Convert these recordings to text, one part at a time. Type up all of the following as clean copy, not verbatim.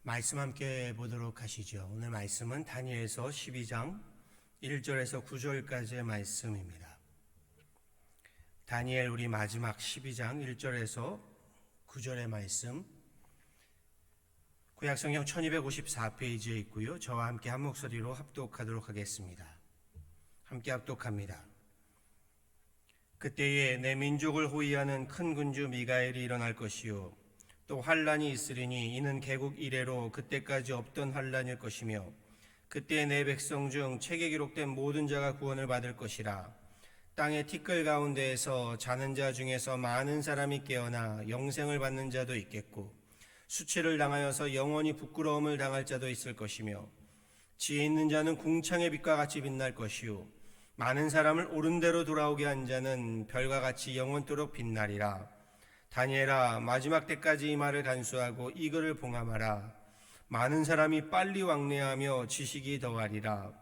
말씀 함께 보도록 하시죠. 오늘 말씀은 다니엘서 12장 1절에서 9절까지의 말씀입니다. 다니엘 우리 마지막 12장 1절에서 9절의 말씀, 구약성경 1254페이지에 있고요. 저와 함께 한 목소리로 합독하도록 하겠습니다. 함께 합독합니다. 그때에 내 민족을 호위하는 큰 군주 미가엘이 일어날 것이요 또 환란이 있으리니 이는 개국 이래로 그때까지 없던 환란일 것이며 그때 내 백성 중 책에 기록된 모든 자가 구원을 받을 것이라. 땅의 티끌 가운데에서 자는 자 중에서 많은 사람이 깨어나 영생을 받는 자도 있겠고 수치를 당하여서 영원히 부끄러움을 당할 자도 있을 것이며 지혜 있는 자는 궁창의 빛과 같이 빛날 것이요 많은 사람을 옳은 대로 돌아오게 한 자는 별과 같이 영원토록 빛나리라. 다니엘아, 마지막 때까지 이 말을 간수하고 이 글을 봉함하라. 많은 사람이 빨리 왕래하며 지식이 더하리라.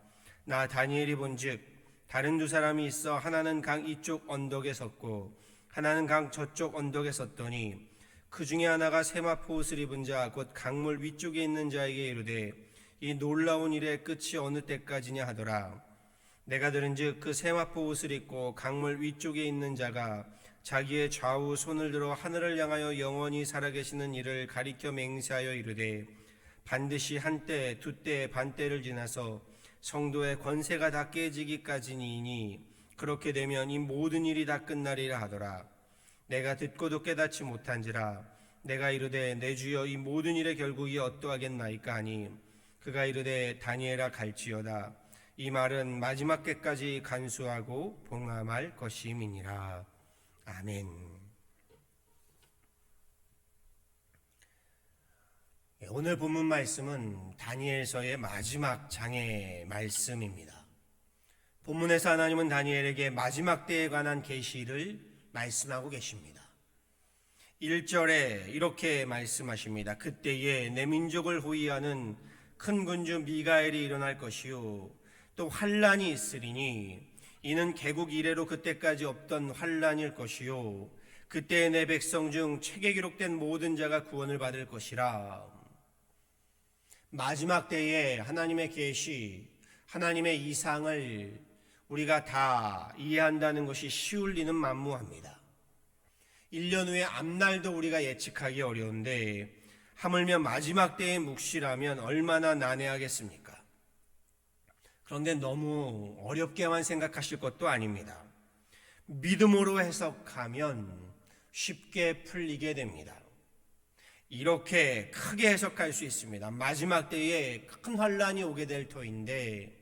나 다니엘이 본즉 다른 두 사람이 있어 하나는 강 이쪽 언덕에 섰고 하나는 강 저쪽 언덕에 섰더니 그 중에 하나가 세마포 옷을 입은 자 곧 강물 위쪽에 있는 자에게 이르되 이 놀라운 일의 끝이 어느 때까지냐 하더라. 내가 들은즉 그 세마포 옷을 입고 강물 위쪽에 있는 자가 자기의 좌우 손을 들어 하늘을 향하여 영원히 살아계시는 이를 가리켜 맹세하여 이르되 반드시 한때 두때 반때를 지나서 성도의 권세가 다 깨지기까지니이니 그렇게 되면 이 모든 일이 다 끝나리라 하더라. 내가 듣고도 깨닫지 못한지라. 내가 이르되 내 주여 이 모든 일의 결국이 어떠하겠나이까 하니 그가 이르되 다니엘아 갈지어다. 이 말은 마지막 때까지 간수하고 봉함할 것임이니라. 아멘. 오늘 본문 말씀은 다니엘서의 마지막 장의 말씀입니다. 본문에서 하나님은 다니엘에게 마지막 때에 관한 계시를 말씀하고 계십니다. 1절에 이렇게 말씀하십니다. 그때에 내 민족을 호위하는 큰 군주 미가엘이 일어날 것이요 또 환란이 있으리니 이는 개국 이래로 그때까지 없던 환란일 것이요 그때 내 백성 중 책에 기록된 모든 자가 구원을 받을 것이라. 마지막 때에 하나님의 계시, 하나님의 이상을 우리가 다 이해한다는 것이 쉬울 리는 만무합니다. 1년 후의 앞날도 우리가 예측하기 어려운데 하물며 마지막 때의 묵시라면 얼마나 난해하겠습니까? 그런데 너무 어렵게만 생각하실 것도 아닙니다. 믿음으로 해석하면 쉽게 풀리게 됩니다. 이렇게 크게 해석할 수 있습니다. 마지막 때에 큰 환란이 오게 될 터인데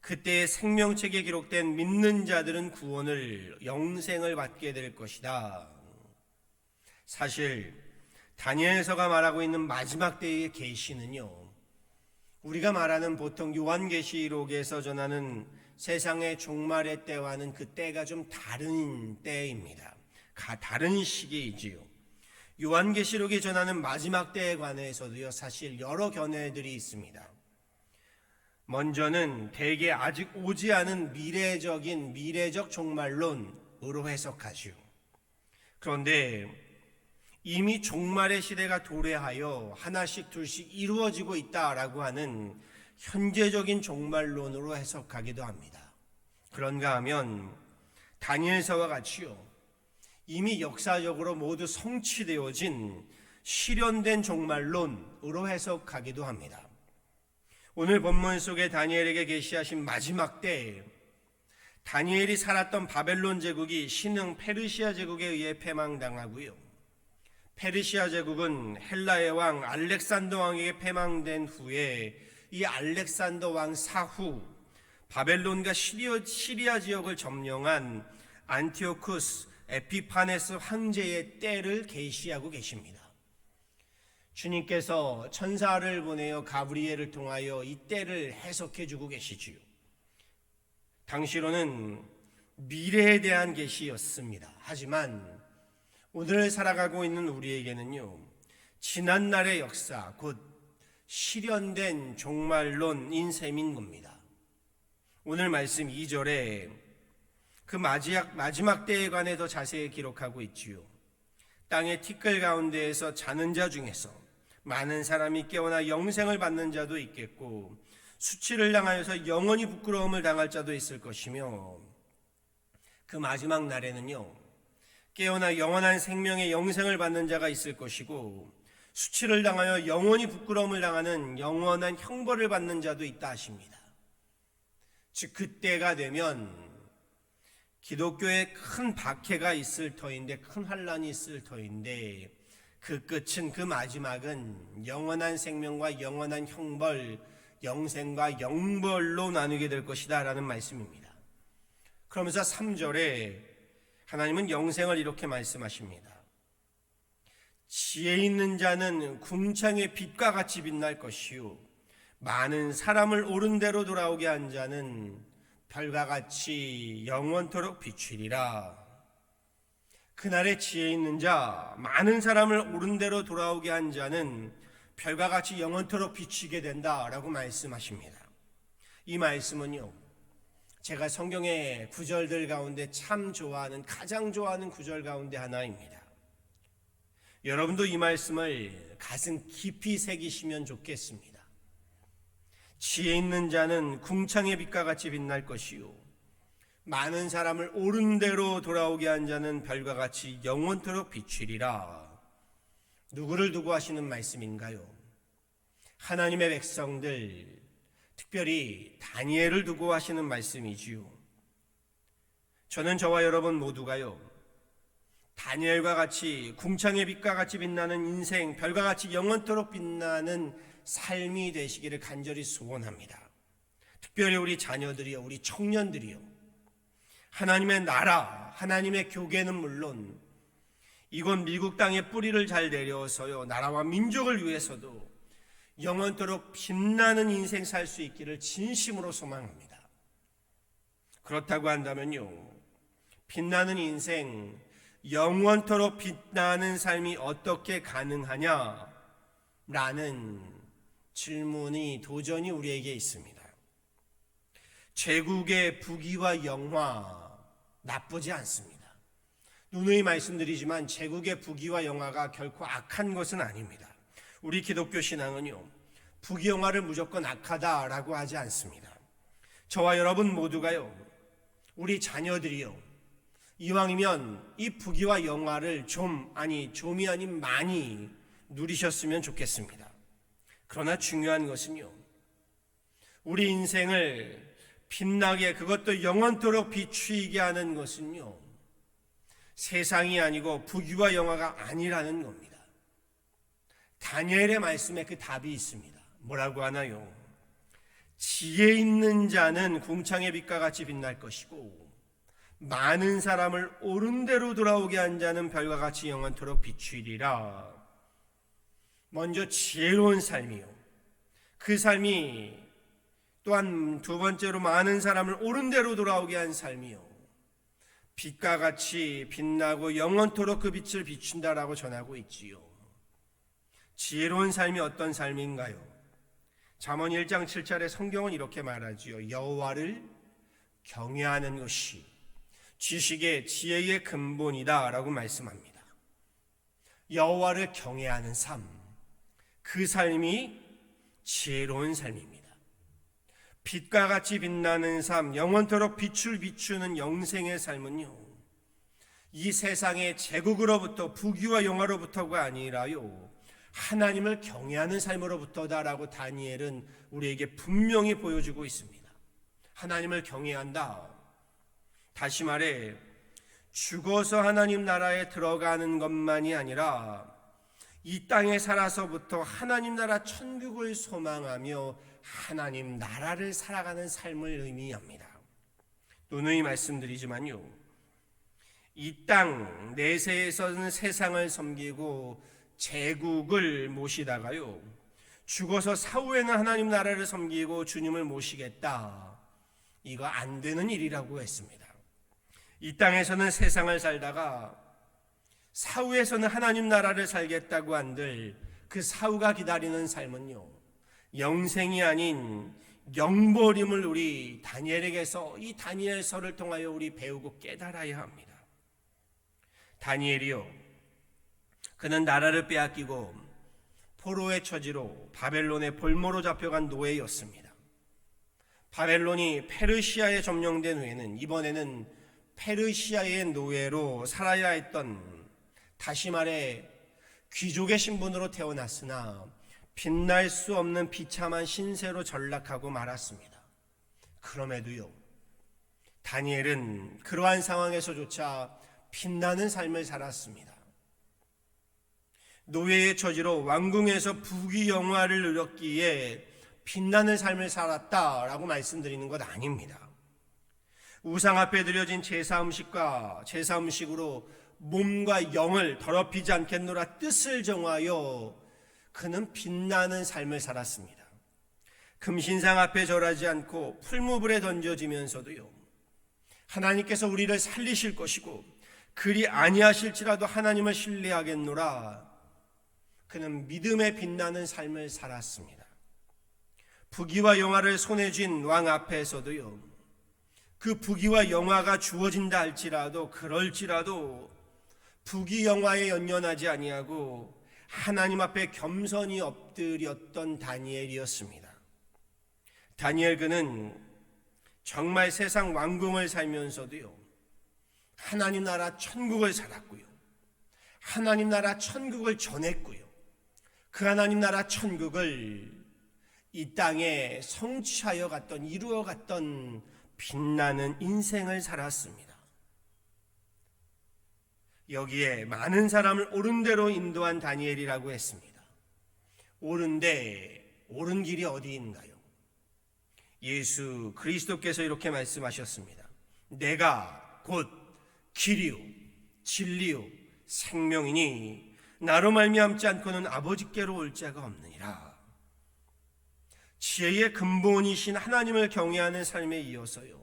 그때의 생명책에 기록된 믿는 자들은 구원을, 영생을 받게 될 것이다. 사실 다니엘서가 말하고 있는 마지막 때의 계시는요, 우리가 말하는 보통 요한계시록에서 전하는 세상의 종말의 때와는 그 때가 좀 다른 때입니다. 다른 시기이지요. 요한계시록이 전하는 마지막 때에 관해서도요, 사실 여러 견해들이 있습니다. 먼저는 대개 아직 오지 않은 미래적 종말론으로 해석하죠. 그런데 이미 종말의 시대가 도래하여 하나씩 둘씩 이루어지고 있다라고 하는 현재적인 종말론으로 해석하기도 합니다. 그런가 하면 다니엘서와 같이요, 이미 역사적으로 모두 성취되어진 실현된 종말론으로 해석하기도 합니다. 오늘 본문 속에 다니엘에게 계시하신 마지막 때, 다니엘이 살았던 바벨론 제국이 신흥 페르시아 제국에 의해 패망당하고요, 페르시아 제국은 헬라의 왕 알렉산더 왕에게 패망된 후에 이 알렉산더 왕 사후 바벨론과 시리아 지역을 점령한 안티오쿠스 에피파네스 황제의 때를 계시하고 계십니다. 주님께서 천사를 보내어 가브리엘을 통하여 이 때를 해석해 주고 계시지요. 당시로는 미래에 대한 계시였습니다. 하지만 오늘 살아가고 있는 우리에게는요, 지난날의 역사, 곧 실현된 종말론인 셈인 겁니다. 오늘 말씀 2절에 그 마지막 때에 관해 더 자세히 기록하고 있지요. 땅의 티끌 가운데에서 자는 자 중에서 많은 사람이 깨어나 영생을 받는 자도 있겠고 수치를 당하여서 영원히 부끄러움을 당할 자도 있을 것이며 그 마지막 날에는요 깨어나 영원한 생명의 영생을 받는 자가 있을 것이고 수치를 당하여 영원히 부끄러움을 당하는 영원한 형벌을 받는 자도 있다 하십니다. 즉 그때가 되면 기독교에 큰 박해가 있을 터인데 큰 환란이 있을 터인데 그 끝은 그 마지막은 영원한 생명과 영원한 형벌, 영생과 영벌로 나누게 될 것이다 라는 말씀입니다. 그러면서 3절에 하나님은 영생을 이렇게 말씀하십니다. 지혜 있는 자는 궁창의 빛과 같이 빛날 것이요 많은 사람을 옳은 대로 돌아오게 한 자는 별과 같이 영원토록 비추리라. 그날에 지혜 있는 자, 많은 사람을 옳은 대로 돌아오게 한 자는 별과 같이 영원토록 비추게 된다라고 말씀하십니다. 이 말씀은요 제가 성경의 구절들 가운데 참 좋아하는, 가장 좋아하는 구절 가운데 하나입니다. 여러분도 이 말씀을 가슴 깊이 새기시면 좋겠습니다. 지혜 있는 자는 궁창의 빛과 같이 빛날 것이요 많은 사람을 옳은 대로 돌아오게 한 자는 별과 같이 영원토록 비추리라. 누구를 두고 하시는 말씀인가요? 하나님의 백성들, 특별히 다니엘을 두고 하시는 말씀이지요. 저는 저와 여러분 모두가요 다니엘과 같이 궁창의 빛과 같이 빛나는 인생, 별과 같이 영원토록 빛나는 삶이 되시기를 간절히 소원합니다. 특별히 우리 자녀들이요, 우리 청년들이요, 하나님의 나라, 하나님의 교계는 물론 이곳 미국 땅에 뿌리를 잘 내려서요 나라와 민족을 위해서도 영원토록 빛나는 인생 살 수 있기를 진심으로 소망합니다. 그렇다고 한다면요 빛나는 인생, 영원토록 빛나는 삶이 어떻게 가능하냐 라는 질문이 도전이 우리에게 있습니다. 제국의 부귀와 영화 나쁘지 않습니다. 누누이 말씀드리지만 제국의 부귀와 영화가 결코 악한 것은 아닙니다. 우리 기독교 신앙은요 부귀영화를 무조건 악하다라고 하지 않습니다. 저와 여러분 모두가요 우리 자녀들이요 이왕이면 이 부귀와 영화를 좀이 아닌 많이 누리셨으면 좋겠습니다. 그러나 중요한 것은요 우리 인생을 빛나게, 그것도 영원토록 비추이게 하는 것은요 세상이 아니고 부귀와 영화가 아니라는 겁니다. 다니엘의 말씀에 그 답이 있습니다. 뭐라고 하나요? 지혜 있는 자는 궁창의 빛과 같이 빛날 것이고 많은 사람을 옳은 대로 돌아오게 한 자는 별과 같이 영원토록 비추리라. 먼저 지혜로운 삶이요 그 삶이 또한 두 번째로 많은 사람을 옳은 대로 돌아오게 한 삶이요 빛과 같이 빛나고 영원토록 그 빛을 비춘다라고 전하고 있지요. 지혜로운 삶이 어떤 삶인가요? 잠언 1장 7절에 성경은 이렇게 말하지요. 여호와를 경외하는 것이 지식의 지혜의 근본이다 라고 말씀합니다. 여호와를 경외하는 삶, 그 삶이 지혜로운 삶입니다. 빛과 같이 빛나는 삶, 영원토록 빛을 비추는 영생의 삶은요 이 세상의 제국으로부터 부귀와 영화로부터가 아니라요 하나님을 경외하는 삶으로부터다라고 다니엘은 우리에게 분명히 보여주고 있습니다. 하나님을 경외한다. 다시 말해 죽어서 하나님 나라에 들어가는 것만이 아니라 이 땅에 살아서부터 하나님 나라 천국을 소망하며 하나님 나라를 살아가는 삶을 의미합니다. 누누이 말씀드리지만요 이 땅 내세에서는 세상을 섬기고 제국을 모시다가요 죽어서 사후에는 하나님 나라를 섬기고 주님을 모시겠다, 이거 안 되는 일이라고 했습니다. 이 땅에서는 세상을 살다가 사후에서는 하나님 나라를 살겠다고 한들 그 사후가 기다리는 삶은요 영생이 아닌 영벌임을 우리 다니엘에게서, 이 다니엘서를 통하여 우리 배우고 깨달아야 합니다. 다니엘이요 그는 나라를 빼앗기고 포로의 처지로 바벨론의 볼모로 잡혀간 노예였습니다. 바벨론이 페르시아에 점령된 후에는 이번에는 페르시아의 노예로 살아야 했던, 다시 말해 귀족의 신분으로 태어났으나 빛날 수 없는 비참한 신세로 전락하고 말았습니다. 그럼에도요, 다니엘은 그러한 상황에서조차 빛나는 삶을 살았습니다. 노예의 처지로 왕궁에서 부귀영화를 누렸기에 빛나는 삶을 살았다라고 말씀드리는 것 아닙니다. 우상 앞에 드려진 제사 음식으로 몸과 영을 더럽히지 않겠노라 뜻을 정하여 그는 빛나는 삶을 살았습니다. 금신상 앞에 절하지 않고 풀무불에 던져지면서도요, 하나님께서 우리를 살리실 것이고 그리 아니하실지라도 하나님을 신뢰하겠노라, 그는 믿음에 빛나는 삶을 살았습니다. 부귀와 영화를 손에 쥔 왕 앞에서도요, 그 부귀와 영화가 주어진다 할지라도, 그럴지라도 부귀 영화에 연연하지 아니하고 하나님 앞에 겸손히 엎드렸던 다니엘이었습니다. 다니엘 그는 정말 세상 왕궁을 살면서도요, 하나님 나라 천국을 살았고요, 하나님 나라 천국을 전했고요, 그 하나님 나라 천국을 이 땅에 성취하여 갔던, 이루어 갔던 빛나는 인생을 살았습니다. 여기에 많은 사람을 옳은 대로 인도한 다니엘이라고 했습니다. 옳은데 옳은 길이 어디인가요? 예수 그리스도께서 이렇게 말씀하셨습니다. 내가 곧 길이요 진리요 생명이니 나로 말미암지 않고는 아버지께로 올 자가 없느니라. 지혜의 근본이신 하나님을 경외하는 삶에 이어서요,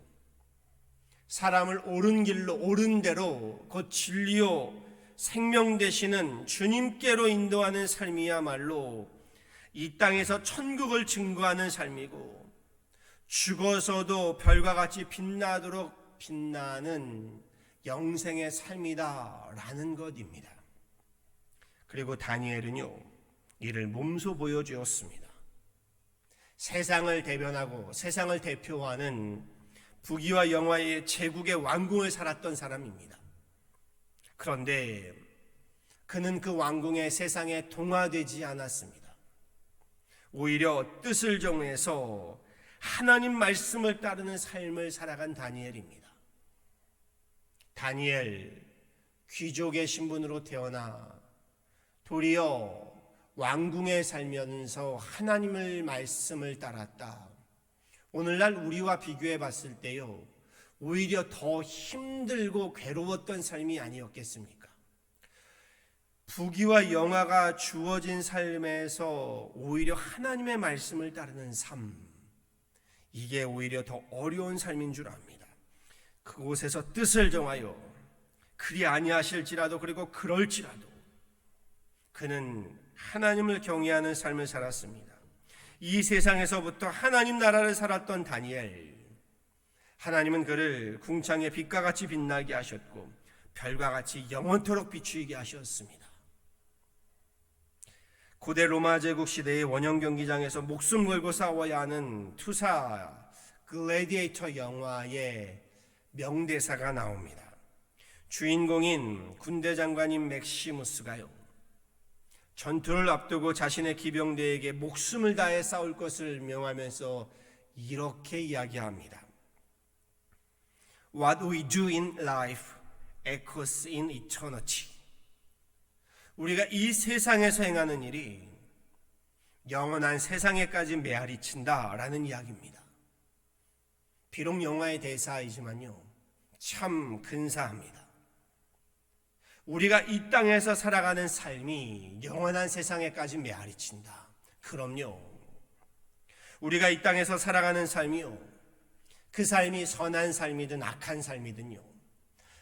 사람을 옳은 길로, 옳은 대로, 곧 진리요 생명 되시는 주님께로 인도하는 삶이야말로 이 땅에서 천국을 증거하는 삶이고, 죽어서도 별과 같이 빛나도록 빛나는 영생의 삶이다라는 것입니다. 그리고 다니엘은요, 이를 몸소 보여주었습니다. 세상을 대변하고 세상을 대표하는 부귀와 영화의 제국의 왕궁을 살았던 사람입니다. 그런데 그는 그 왕궁의 세상에 동화되지 않았습니다. 오히려 뜻을 정해서 하나님 말씀을 따르는 삶을 살아간 다니엘입니다. 다니엘, 귀족의 신분으로 태어나 도리어 왕궁에 살면서 하나님의 말씀을 따랐다. 오늘날 우리와 비교해 봤을 때요, 오히려 더 힘들고 괴로웠던 삶이 아니었겠습니까? 부귀와 영화가 주어진 삶에서 오히려 하나님의 말씀을 따르는 삶, 이게 오히려 더 어려운 삶인 줄 압니다. 그곳에서 뜻을 정하여 그리 아니하실지라도, 그리고 그럴지라도 그는 하나님을 경외하는 삶을 살았습니다. 이 세상에서부터 하나님 나라를 살았던 다니엘, 하나님은 그를 궁창의 빛과 같이 빛나게 하셨고 별과 같이 영원토록 비추이게 하셨습니다. 고대 로마 제국 시대의 원형 경기장에서 목숨 걸고 싸워야 하는 투사 글래디에이터 영화에 명대사가 나옵니다. 주인공인 군대 장관인 맥시무스가요, 전투를 앞두고 자신의 기병대에게 목숨을 다해 싸울 것을 명하면서 이렇게 이야기합니다. What we do in life echoes in eternity. 우리가 이 세상에서 행하는 일이 영원한 세상에까지 메아리친다라는 이야기입니다. 비록 영화의 대사이지만요, 참 근사합니다. 우리가 이 땅에서 살아가는 삶이 영원한 세상에까지 메아리친다. 그럼요, 우리가 이 땅에서 살아가는 삶이요, 그 삶이 선한 삶이든 악한 삶이든요,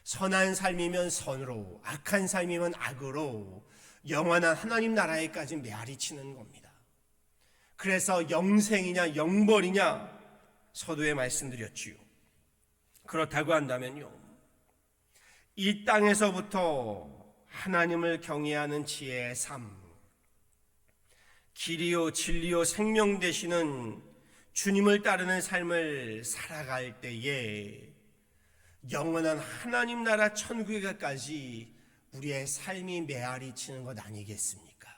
선한 삶이면 선으로, 악한 삶이면 악으로 영원한 하나님 나라에까지 메아리치는 겁니다. 그래서 영생이냐 영벌이냐 서두에 말씀드렸지요. 그렇다고 한다면요, 이 땅에서부터 하나님을 경외하는 지혜의 삶, 길이요 진리요 생명 되시는 주님을 따르는 삶을 살아갈 때에 영원한 하나님 나라 천국에까지 우리의 삶이 메아리 치는 것 아니겠습니까?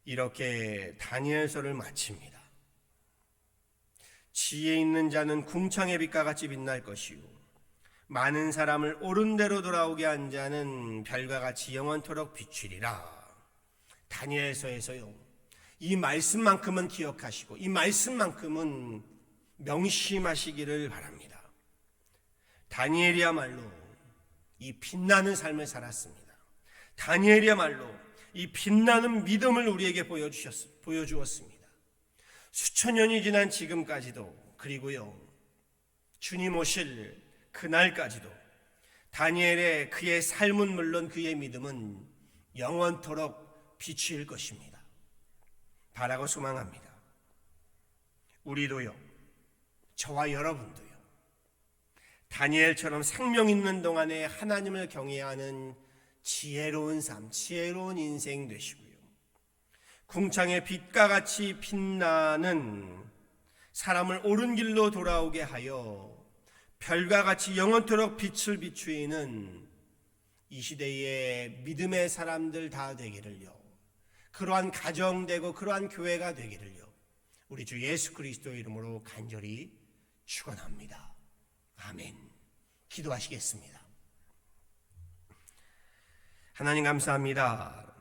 이렇게 다니엘서를 마칩니다. 지혜 있는 자는 궁창의 빛과 같이 빛날 것이요 많은 사람을 옳은 대로 돌아오게 한 자는 별과 같이 영원토록 비추리라. 다니엘서에서요, 이 말씀만큼은 기억하시고 이 말씀만큼은 명심하시기를 바랍니다. 다니엘이야말로 이 빛나는 삶을 살았습니다. 다니엘이야말로 이 빛나는 믿음을 우리에게 보여주었습니다. 수천 년이 지난 지금까지도, 그리고요 주님 오실 그날까지도 다니엘의 그의 삶은 물론 그의 믿음은 영원토록 빛일 것입니다. 바라고 소망합니다. 우리도요, 저와 여러분도요, 다니엘처럼 생명 있는 동안에 하나님을 경외해야 하는 지혜로운 삶, 지혜로운 인생 되시고요, 궁창의 빛과 같이 빛나는 사람을 옳은 길로 돌아오게 하여 별과 같이 영원토록 빛을 비추이는 이 시대의 믿음의 사람들 다 되기를요, 그러한 가정 되고 그러한 교회가 되기를요, 우리 주 예수 그리스도의 이름으로 간절히 축원합니다. 아멘. 기도하시겠습니다. 하나님 감사합니다.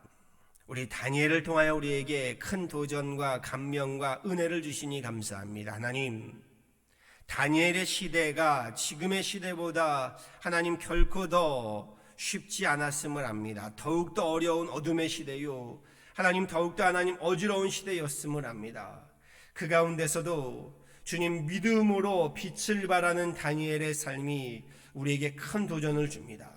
우리 다니엘을 통하여 우리에게 큰 도전과 감명과 은혜를 주시니 감사합니다. 하나님, 다니엘의 시대가 지금의 시대보다 하나님 결코 더 쉽지 않았음을 압니다. 더욱더 어려운 어둠의 시대요, 하나님 더욱더 하나님 어지러운 시대였음을 압니다. 그 가운데서도 주님 믿음으로 빛을 발하는 다니엘의 삶이 우리에게 큰 도전을 줍니다.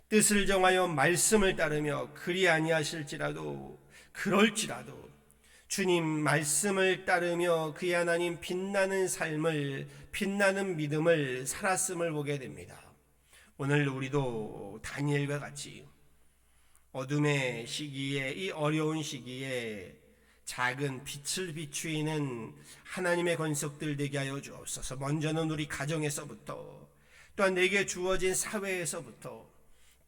뜻을 정하여 말씀을 따르며 그리 아니하실지라도, 그럴지라도 주님 말씀을 따르며 그의 하나님 빛나는 삶을, 빛나는 믿음을 살았음을 보게 됩니다. 오늘 우리도 다니엘과 같이 어둠의 시기에, 이 어려운 시기에 작은 빛을 비추이는 하나님의 권속들 되게 하여 주옵소서. 먼저는 우리 가정에서부터, 또한 내게 주어진 사회에서부터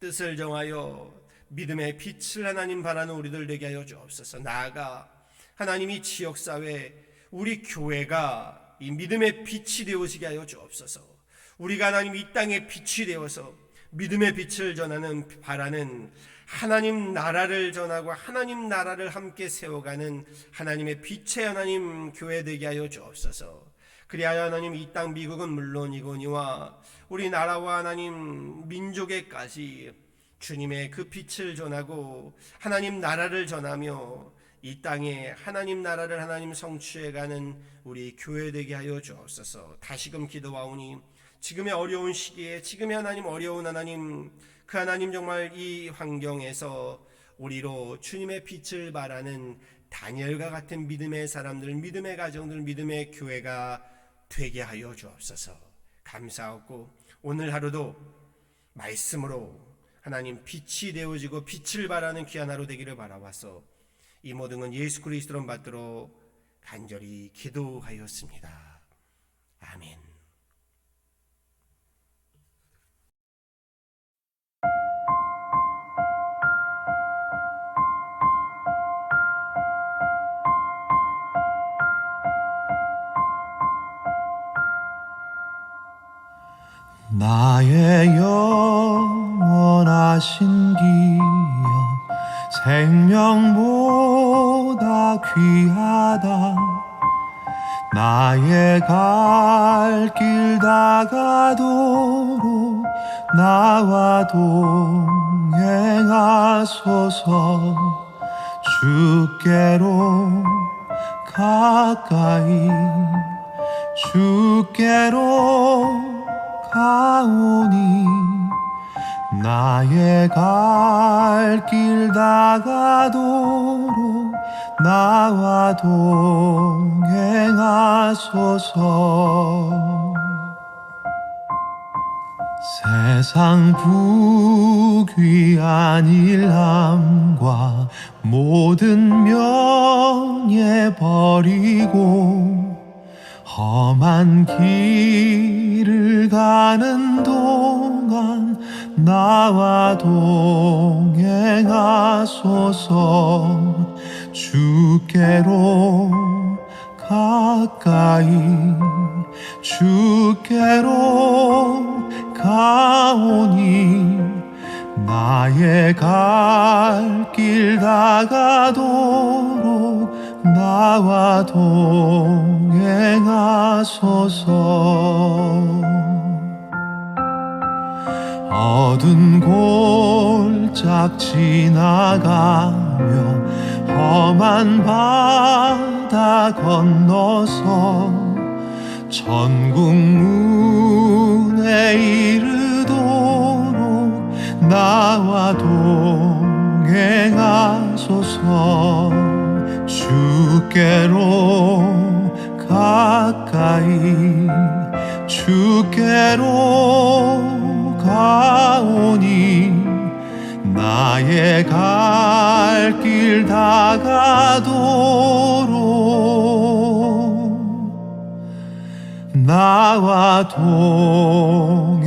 뜻을 정하여 믿음의 빛을 하나님 바라는 우리들 되게 하여 주옵소서. 나아가 하나님이 지역사회, 우리 교회가 이 믿음의 빛이 되어지게 하여 주옵소서. 우리가 하나님 이 땅의 빛이 되어서 믿음의 빛을 전하는, 바라는 하나님 나라를 전하고 하나님 나라를 함께 세워가는 하나님의 빛의 하나님 교회 되게 하여 주옵소서. 그리하여 하나님 이 땅 미국은 물론이거니와 우리 나라와 하나님 민족에까지 주님의 그 빛을 전하고 하나님 나라를 전하며 이 땅에 하나님 나라를 하나님 성취해가는 우리 교회 되게 하여 주옵소서. 다시금 기도하오니 지금의 어려운 시기에, 지금의 하나님 어려운 하나님, 그 하나님 정말 이 환경에서 우리로 주님의 빛을 발하는 다니엘과 같은 믿음의 사람들, 믿음의 가정들, 믿음의 교회가 되게 하여 주옵소서. 감사하고 오늘 하루도 말씀으로 하나님 빛이 되어지고 빛을 발하는 귀한 하루 되기를 바라와서 이 모든 건 예수 그리스도로 받도록 간절히 기도하였습니다. 아멘. 나의 영원하신 기업 생명보다 귀하다. 나의 갈 길 다가도록 나와 동행하소서. 주께로 가까이 주께로 가오니 나의 갈 길 다가도록 나와 동행하소서. 세상 부귀한 일함과 모든 명예 버리고 험한 길을 가는 동안 나와 동행하소서. 주께로 가까이 주께로 가오니 나의 갈 길 다가도록 나와 동행하소서. 어두운 골짝 지나가며 험한 바다 건너서 천국 문에 이르도록 나와 동행하소서. 주께로 가까이 주께로 가오니 나의 갈 길 다가도록 나와 동행하소서.